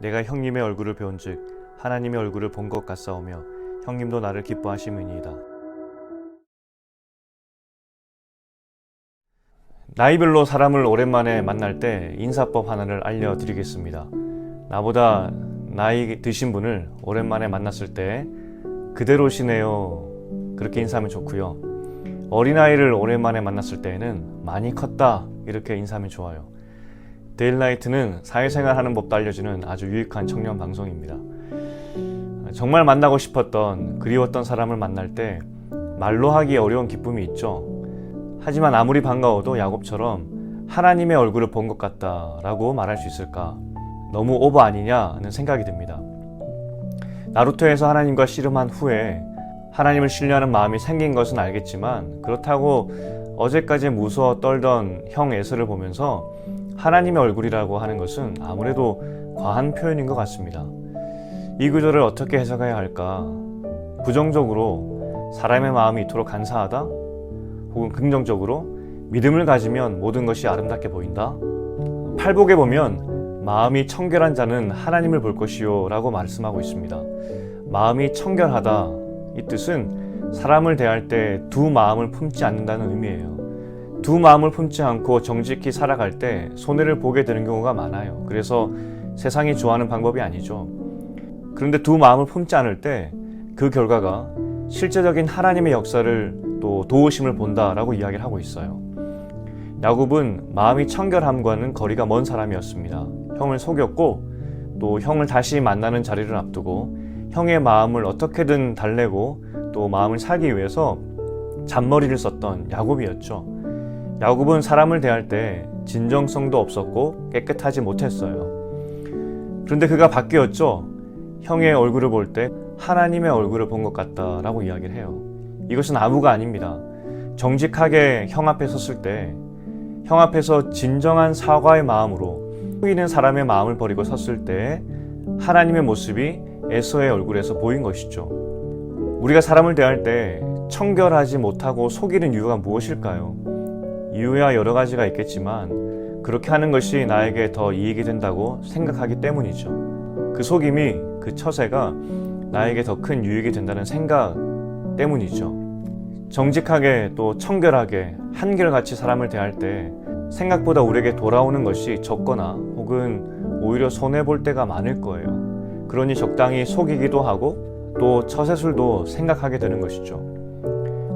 내가 형님의 얼굴을 배운즉 하나님의 얼굴을 본 것 같사오며 형님도 나를 기뻐하심이니이다. 나이별로 사람을 오랜만에 만날 때 인사법 하나를 알려드리겠습니다. 나보다 나이 드신 분을 오랜만에 만났을 때 그대로시네요, 그렇게 인사하면 좋고요. 어린아이를 오랜만에 만났을 때에는 많이 컸다, 이렇게 인사하면 좋아요. 데일라이트는 사회생활 하는 법도 알려주는 아주 유익한 청년 방송입니다. 정말 만나고 싶었던, 그리웠던 사람을 만날 때 말로 하기 어려운 기쁨이 있죠. 하지만 아무리 반가워도 야곱처럼 하나님의 얼굴을 본 것 같다 라고 말할 수 있을까? 너무 오버 아니냐는 생각이 듭니다. 나루토에서 하나님과 씨름한 후에 하나님을 신뢰하는 마음이 생긴 것은 알겠지만, 그렇다고 어제까지 무서워 떨던 형 에서를 보면서 하나님의 얼굴이라고 하는 것은 아무래도 과한 표현인 것 같습니다. 이 구절을 어떻게 해석해야 할까? 부정적으로 사람의 마음이 이토록 간사하다? 혹은 긍정적으로 믿음을 가지면 모든 것이 아름답게 보인다? 팔복에 보면 마음이 청결한 자는 하나님을 볼 것이요 라고 말씀하고 있습니다. 마음이 청결하다, 이 뜻은 사람을 대할 때 두 마음을 품지 않는다는 의미예요. 두 마음을 품지 않고 정직히 살아갈 때 손해를 보게 되는 경우가 많아요. 그래서 세상이 좋아하는 방법이 아니죠. 그런데 두 마음을 품지 않을 때 그 결과가 실제적인 하나님의 역사를 또 도우심을 본다라고 이야기를 하고 있어요. 야곱은 마음이 청결함과는 거리가 먼 사람이었습니다. 형을 속였고 또 형을 다시 만나는 자리를 앞두고 형의 마음을 어떻게든 달래고 또 마음을 사기 위해서 잔머리를 썼던 야곱이었죠. 야곱은 사람을 대할 때 진정성도 없었고 깨끗하지 못했어요. 그런데 그가 바뀌었죠. 형의 얼굴을 볼 때 하나님의 얼굴을 본 것 같다라고 이야기를 해요. 이것은 아무가 아닙니다. 정직하게 형 앞에 섰을 때, 형 앞에서 진정한 사과의 마음으로 속이는 사람의 마음을 버리고 섰을 때 하나님의 모습이 에서의 얼굴에서 보인 것이죠. 우리가 사람을 대할 때 청결하지 못하고 속이는 이유가 무엇일까요? 이유야 여러 가지가 있겠지만 그렇게 하는 것이 나에게 더 이익이 된다고 생각하기 때문이죠. 그 속임이, 그 처세가 나에게 더 큰 유익이 된다는 생각 때문이죠. 정직하게 또 청결하게 한결같이 사람을 대할 때 생각보다 우리에게 돌아오는 것이 적거나 혹은 오히려 손해볼 때가 많을 거예요. 그러니 적당히 속이기도 하고 또 처세술도 생각하게 되는 것이죠.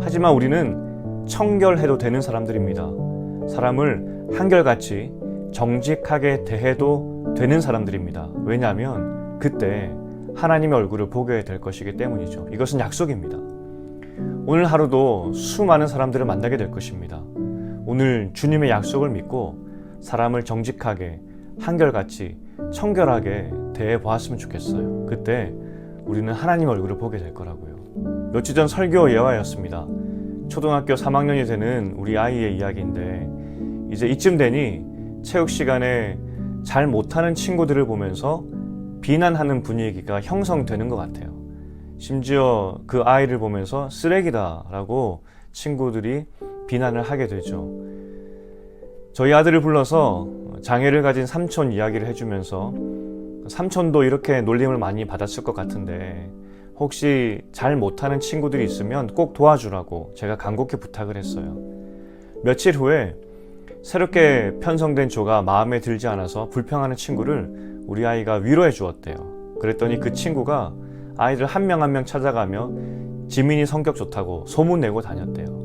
하지만 우리는 청결해도 되는 사람들입니다. 사람을 한결같이 정직하게 대해도 되는 사람들입니다. 왜냐하면 그때 하나님의 얼굴을 보게 될 것이기 때문이죠. 이것은 약속입니다. 오늘 하루도 수많은 사람들을 만나게 될 것입니다. 오늘 주님의 약속을 믿고 사람을 정직하게, 한결같이, 청결하게 대해보았으면 좋겠어요. 그때 우리는 하나님의 얼굴을 보게 될 거라고요. 며칠 전 설교 예화였습니다. 초등학교 3학년이 되는 우리 아이의 이야기인데, 이제 이쯤 되니 체육 시간에 잘 못하는 친구들을 보면서 비난하는 분위기가 형성되는 것 같아요. 심지어 그 아이를 보면서 쓰레기다 라고 친구들이 비난을 하게 되죠. 저희 아들을 불러서 장애를 가진 삼촌 이야기를 해주면서 삼촌도 이렇게 놀림을 많이 받았을 것 같은데 혹시 잘 못하는 친구들이 있으면 꼭 도와주라고 제가 간곡히 부탁을 했어요. 며칠 후에 새롭게 편성된 조가 마음에 들지 않아서 불평하는 친구를 우리 아이가 위로해 주었대요. 그랬더니 그 친구가 아이들 한 명 한 명 찾아가며 지민이 성격 좋다고 소문내고 다녔대요.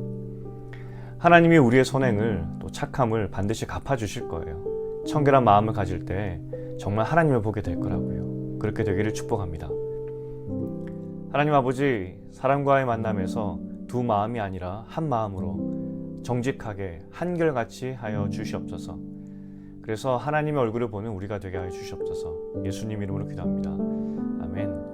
하나님이 우리의 선행을 또 착함을 반드시 갚아주실 거예요. 청결한 마음을 가질 때 정말 하나님을 보게 될 거라고요. 그렇게 되기를 축복합니다. 하나님 아버지, 사람과의 만남에서 두 마음이 아니라 한 마음으로 정직하게 한결같이 하여 주시옵소서. 그래서 하나님의 얼굴을 보는 우리가 되게 하여 주시옵소서. 예수님 이름으로 기도합니다. 아멘.